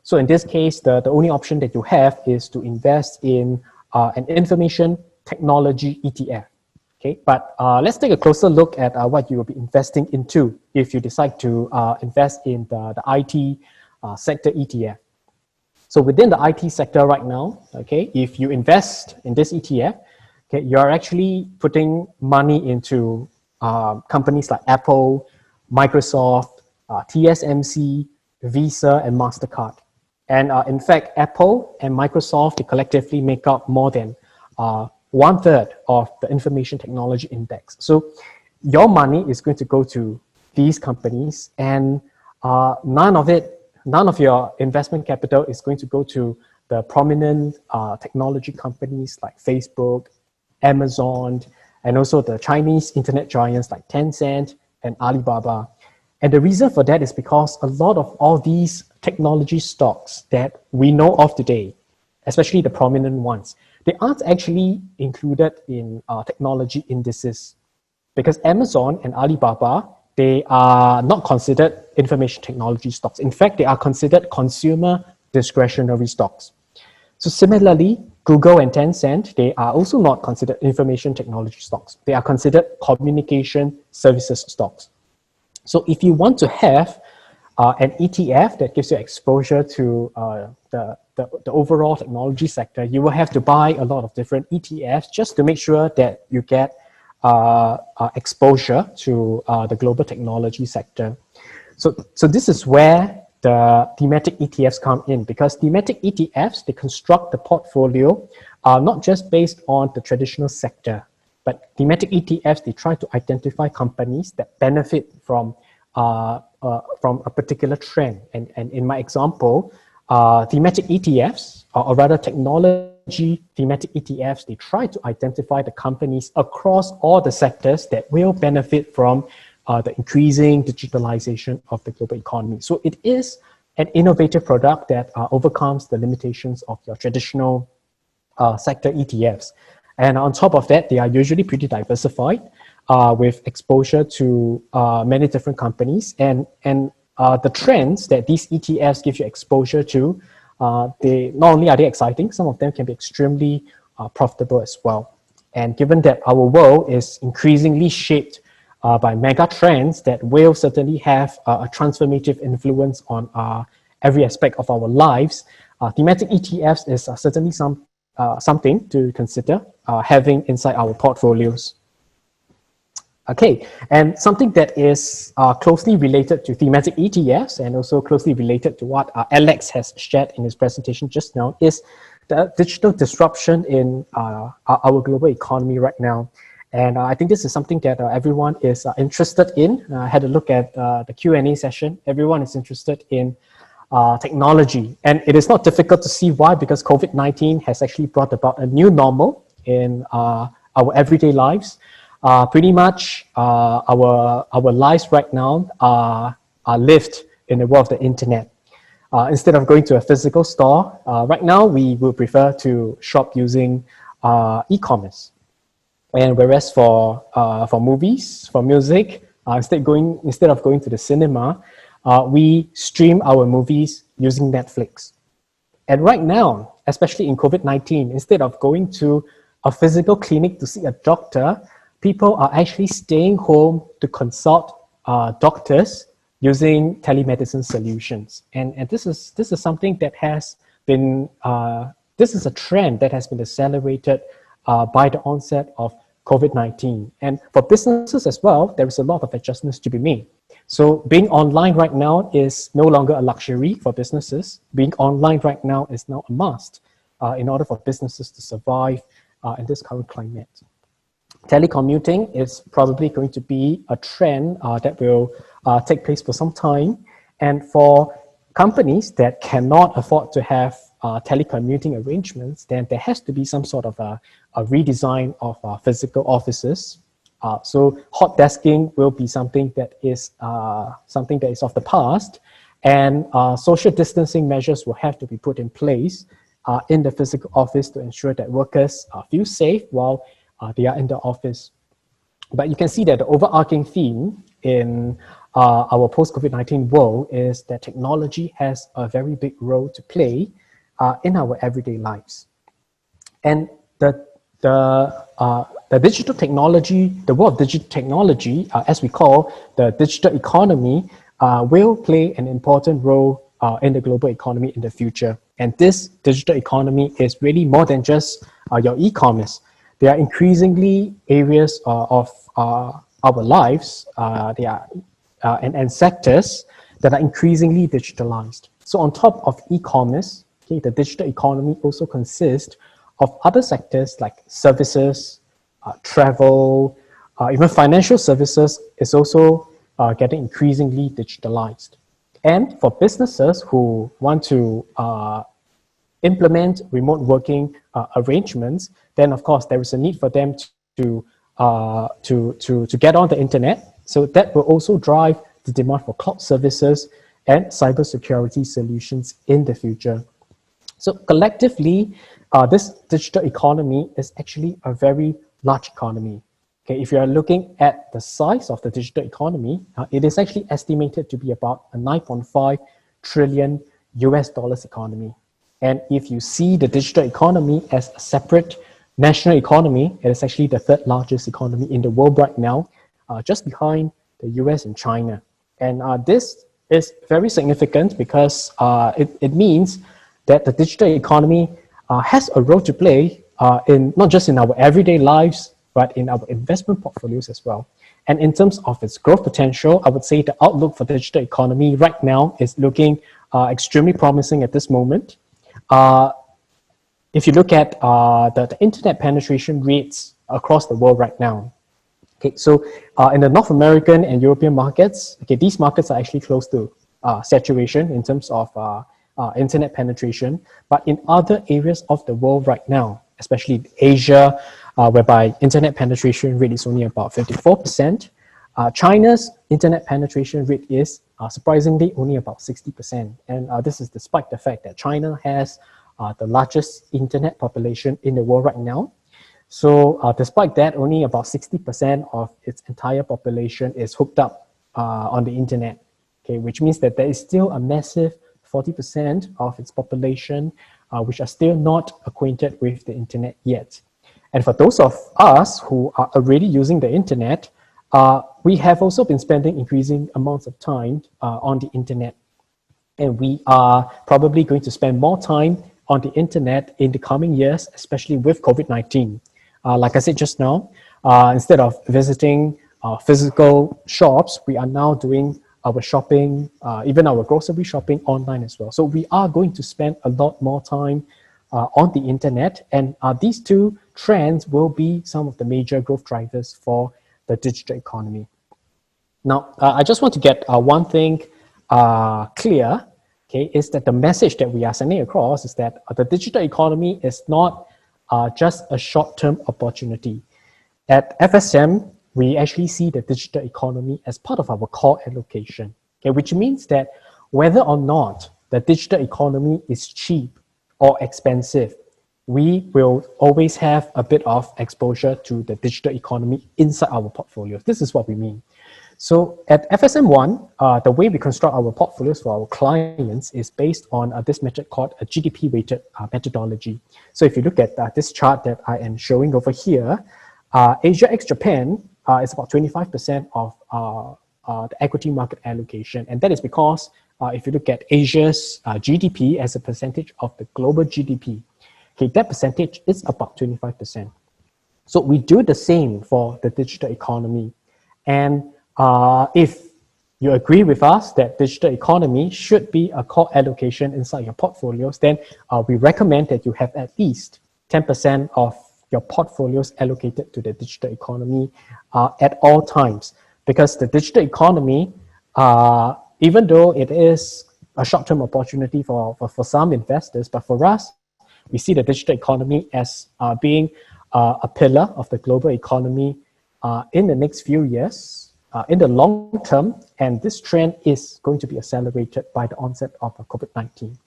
So in this case, the only option that you have is to invest in an information technology ETF. Okay, but let's take a closer look at what you will be investing into if you decide to invest in the IT sector ETF. So within the IT sector right now, okay, if you invest in this ETF, okay, you're actually putting money into companies like Apple, Microsoft, TSMC, Visa, and MasterCard. And in fact, Apple and Microsoft, they collectively make up more than 1/3 of the information technology index. So your money is going to go to these companies, and none of your investment capital is going to go to the prominent technology companies like Facebook, Amazon, and also the Chinese internet giants like Tencent and Alibaba. And the reason for that is because a lot of all these technology stocks that we know of today, especially the prominent ones, they aren't actually included in technology indices, because Amazon and Alibaba, they are not considered information technology stocks. In fact, they are considered consumer discretionary stocks. So similarly, Google and Tencent, they are also not considered information technology stocks. They are considered communication services stocks. So if you want to have an ETF that gives you exposure to the overall technology sector, you will have to buy a lot of different ETFs just to make sure that you get exposure to the global technology sector. So this is where the thematic ETFs come in, because thematic ETFs, they construct the portfolio not just based on the traditional sector, but thematic ETFs, they try to identify companies that benefit from a particular trend. And in my example, thematic ETFs, or rather technology thematic ETFs, they try to identify the companies across all the sectors that will benefit from the increasing digitalization of the global economy. So it is an innovative product that overcomes the limitations of your traditional sector ETFs. And on top of that, they are usually pretty diversified with exposure to many different companies. And the trends that these ETFs give you exposure to, they not only are they exciting, some of them can be extremely profitable as well. And given that our world is increasingly shaped by mega trends that will certainly have a transformative influence on every aspect of our lives, thematic ETFs is certainly something to consider having inside our portfolios. Okay, and something that is closely related to thematic ETFs and also closely related to what Alex has shared in his presentation just now is the digital disruption in our global economy right now. And I think this is something that everyone is interested in. I had a look at the Q&A session. Everyone is interested in technology. And it is not difficult to see why, because COVID-19 has actually brought about a new normal in our everyday lives. Pretty much our lives right now are lived in the world of the internet. Instead of going to a physical store, right now we will prefer to shop using e-commerce. And whereas for movies, for music, instead of going to the cinema, we stream our movies using Netflix. And right now, especially in COVID-19, instead of going to a physical clinic to see a doctor, people are actually staying home to consult doctors using telemedicine solutions. And this is something that has been, this is a trend that has been accelerated by the onset of COVID-19. And for businesses as well, there is a lot of adjustments to be made. So being online right now is no longer a luxury for businesses. Being online right now is now a must in order for businesses to survive in this current climate. Telecommuting is probably going to be a trend that will take place for some time. And for companies that cannot afford to have telecommuting arrangements, then there has to be some sort of a redesign of physical offices. So hot desking will be something that is of the past, and social distancing measures will have to be put in place in the physical office to ensure that workers feel safe while they are in the office. But you can see that the overarching theme in our post-COVID-19 world is that technology has a very big role to play in our everyday lives. And the digital technology, the world of digital technology, as we call the digital economy, will play an important role in the global economy in the future. And this digital economy is really more than just your e-commerce. There are increasingly areas of our lives and sectors that are increasingly digitalized. So on top of e-commerce, okay, the digital economy also consists of other sectors like services, travel, even financial services is also getting increasingly digitalized. And for businesses who want to implement remote working arrangements, then of course there is a need for them to get on the internet. So that will also drive the demand for cloud services and cybersecurity solutions in the future. So collectively, this digital economy is actually a very large economy. Okay, if you are looking at the size of the digital economy, it is actually estimated to be about a 9.5 trillion US dollars economy. And if you see the digital economy as a separate national economy, it is actually the third largest economy in the world right now, just behind the US and China. And this is very significant because it means that the digital economy has a role to play in not just in our everyday lives, but in our investment portfolios as well. And in terms of its growth potential, I would say the outlook for the digital economy right now is looking extremely promising at this moment. If you look at the internet penetration rates across the world right now, okay, so in the North American and European markets, okay, these markets are actually close to saturation in terms of internet penetration. But in other areas of the world right now, especially Asia, whereby internet penetration rate is only about 54%, China's internet penetration rate is surprisingly only about 60%. And this is despite the fact that China has the largest internet population in the world right now. So despite that, only about 60% of its entire population is hooked up on the internet, okay, which means that there is still a massive 40% of its population which are still not acquainted with the internet yet. And for those of us who are already using the internet, we have also been spending increasing amounts of time on the internet. And we are probably going to spend more time on the internet in the coming years, especially with COVID-19. Like I said just now, instead of visiting physical shops, we are now doing our shopping, even our grocery shopping online as well. So we are going to spend a lot more time on the internet, and these two trends will be some of the major growth drivers for the digital economy. Now, I just want to get one thing clear, okay, is that the message that we are sending across is that the digital economy is not just a short-term opportunity. At FSM, we actually see the digital economy as part of our core allocation, okay, which means that whether or not the digital economy is cheap or expensive, we will always have a bit of exposure to the digital economy inside our portfolios. This is what we mean. So at FSM1, the way we construct our portfolios for our clients is based on this method called a Gdp Weighted Methodology. So if you look at this chart that I am showing over here, Asia ex Japan is about 25% of the equity market allocation. And that is because if you look at Asia's GDP as a percentage of the global GDP, okay, that percentage is about 25%. So we do the same for the digital economy. And if you agree with us that digital economy should be a core allocation inside your portfolios, then we recommend that you have at least 10% of your portfolios allocated to the digital economy at all times. Because the digital economy, even though it is a short-term opportunity for some investors, but for us, we see the digital economy as being a pillar of the global economy in the next few years, in the long term, and this trend is going to be accelerated by the onset of COVID-19.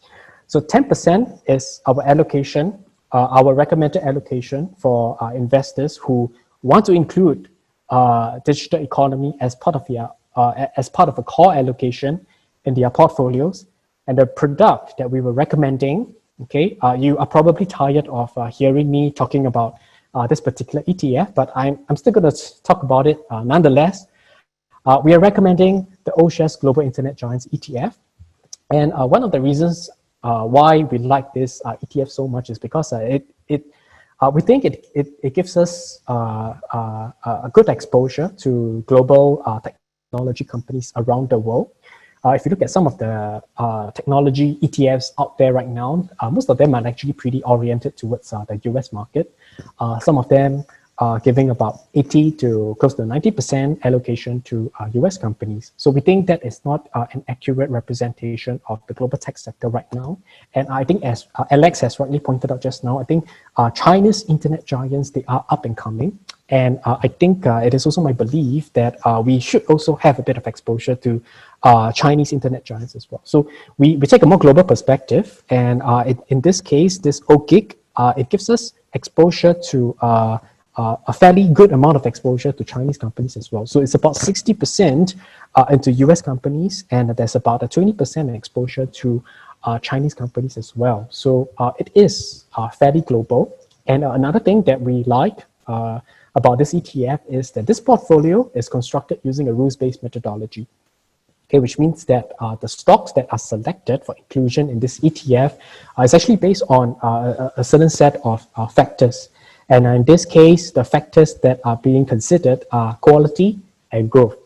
So 10% is our allocation, our recommended allocation for investors who want to include digital economy as part of a core allocation in their portfolios. And the product that we were recommending, okay, you are probably tired of hearing me talking about this particular ETF, but I'm still going to talk about it nonetheless. We are recommending the all-shares Global Internet Giants ETF. And one of the reasons why we like this ETF so much is because we think it gives us a good exposure to global technology companies around the world. if you look at some of the technology ETFs out there right now, most of them are actually pretty oriented towards the US market. Some of them are giving about 80 to close to 90% allocation to US companies. So we think that is not an accurate representation of the global tech sector right now. And I think, as Alex has rightly pointed out just now, I think China's internet giants, they are up and coming. And I think it is also my belief that we should also have a bit of exposure to Chinese internet giants as well. So we take a more global perspective. And in this case, this OGIG, it gives us exposure to a fairly good amount of exposure to Chinese companies as well. So it's about 60% into US companies, and there's about a 20% exposure to Chinese companies as well. So it is fairly global. And another thing that we like about this ETF is that this portfolio is constructed using a rules-based methodology. Okay, which means that the stocks that are selected for inclusion in this ETF is actually based on a certain set of factors. And in this case, the factors that are being considered are quality and growth.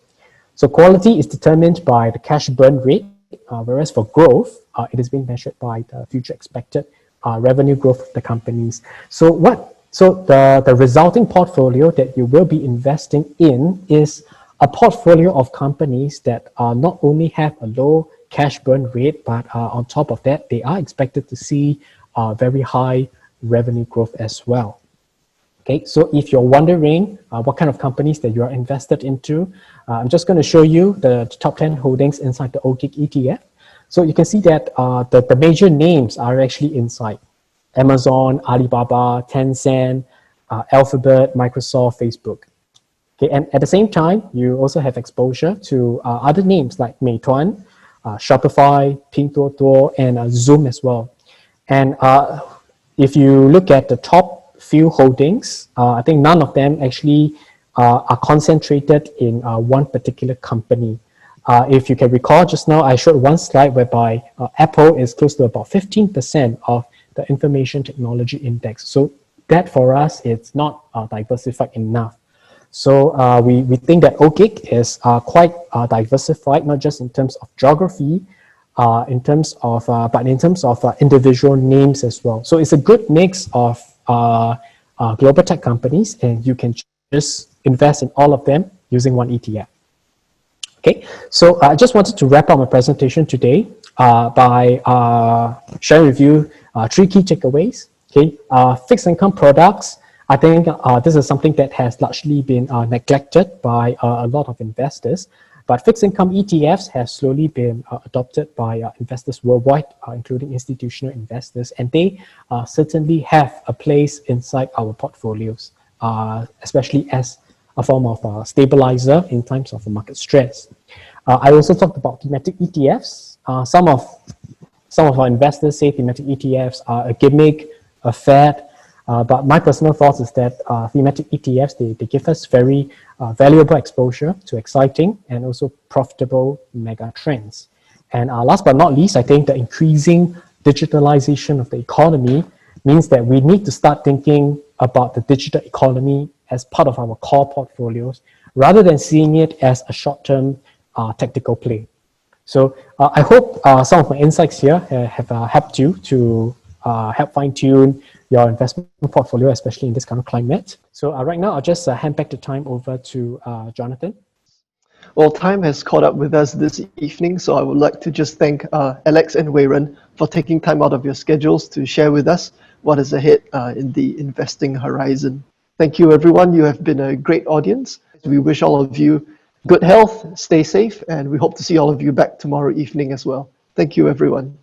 So quality is determined by the cash burn rate, whereas for growth, it is being measured by the future expected revenue growth of the companies. So the resulting portfolio that you will be investing in is a portfolio of companies that not only have a low cash burn rate, but on top of that, they are expected to see very high revenue growth as well. Okay, so if you're wondering what kind of companies that you are invested into, I'm just going to show you the top 10 holdings inside the OGIG ETF. So you can see that the major names are actually inside: Amazon, Alibaba, Tencent, Alphabet, Microsoft, Facebook. Okay, and at the same time, you also have exposure to other names like Meituan, Shopify, Pinduoduo, and Zoom as well. And if you look at the top few holdings, I think none of them actually are concentrated in one particular company. If you can recall just now, I showed one slide whereby Apple is close to about 15% of the information technology index. So that for us, it's not diversified enough. So we think that OGIG is quite diversified, not just in terms of geography, but in terms of individual names as well. So it's a good mix of global tech companies, and you can just invest in all of them using one ETF. Okay, so I just wanted to wrap up my presentation today by sharing with you 3 key takeaways. Okay, fixed income products. I think this is something that has largely been neglected by a lot of investors. But fixed income ETFs have slowly been adopted by investors worldwide, including institutional investors, and they certainly have a place inside our portfolios, especially as a form of stabilizer in times of market stress. I also talked about thematic ETFs. Some of our investors say thematic ETFs are a gimmick, a fad, but my personal thoughts is that thematic ETFs, they give us very valuable exposure to exciting and also profitable mega trends. And last but not least, I think the increasing digitalization of the economy means that we need to start thinking about the digital economy as part of our core portfolios, rather than seeing it as a short-term tactical play. So I hope some of my insights here have helped you to help fine-tune your investment portfolio, especially in this kind of climate. So right now, I'll just hand back the time over to Jonathan. Well, time has caught up with us this evening, so I would like to just thank Alex and Weiren for taking time out of your schedules to share with us what is ahead in the investing horizon. Thank you, everyone. You have been a great audience. We wish all of you good health, stay safe, and we hope to see all of you back tomorrow evening as well. Thank you, everyone.